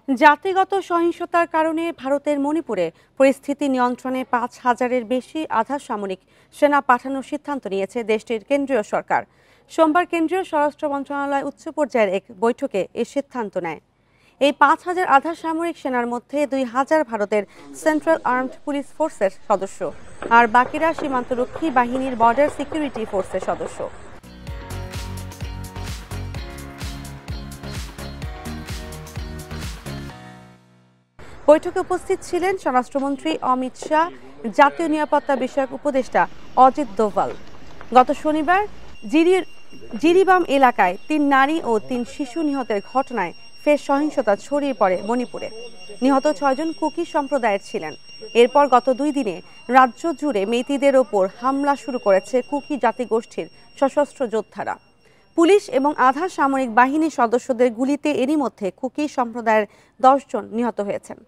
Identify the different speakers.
Speaker 1: জাতিগত সহিংসতার কারণে ভারতের মণিপুরে পরিস্থিতি নিয়ন্ত্রণে ৫,০০০-এর বেশি আধা সামরিক সেনা পাঠানোর সিদ্ধান্ত নিয়েছে দেশটির কেন্দ্রীয় সরকার। সোমবার কেন্দ্রীয় স্বরাষ্ট্র মন্ত্রণালয় উচ্চ পর্যায়ের এক বৈঠকে এ সিদ্ধান্ত নেয়। এই ৫,০০০ আধা সামরিক সেনার মধ্যে ২,০০০ ভারতের সেন্ট্রাল আর্মড পুলিশ ফোর্সের সদস্য, আর বাকিরা সীমান্তরক্ষী বাহিনীর বর্ডার সিকিউরিটি ফোর্সের সদস্য। বৈঠকে উপস্থিত ছিলেন স্বরাষ্ট্রমন্ত্রী অমিত শাহ, জাতীয় নিরাপত্তা বিষয়ক উপদেষ্টা অজিত দোভাল। গত শনিবার জিরিবাম এলাকায় ৩ নারী ও ৩ শিশু নিহতের ঘটনায় ফের সহিংসতা ছড়িয়ে পড়ে মণিপুরে। নিহত ৬ জন কুকি সম্প্রদায়ের ছিলেন। এরপর গত ২ দিনে রাজ্য জুড়ে মেইতিদের ওপর হামলা শুরু করেছে কুকি জাতিগোষ্ঠীর সশস্ত্র যোদ্ধারা। পুলিশ এবং আধা সামরিক বাহিনীর সদস্যদের গুলিতে এরই মধ্যে কুকি সম্প্রদায়ের ১০ জন নিহত হয়েছেন।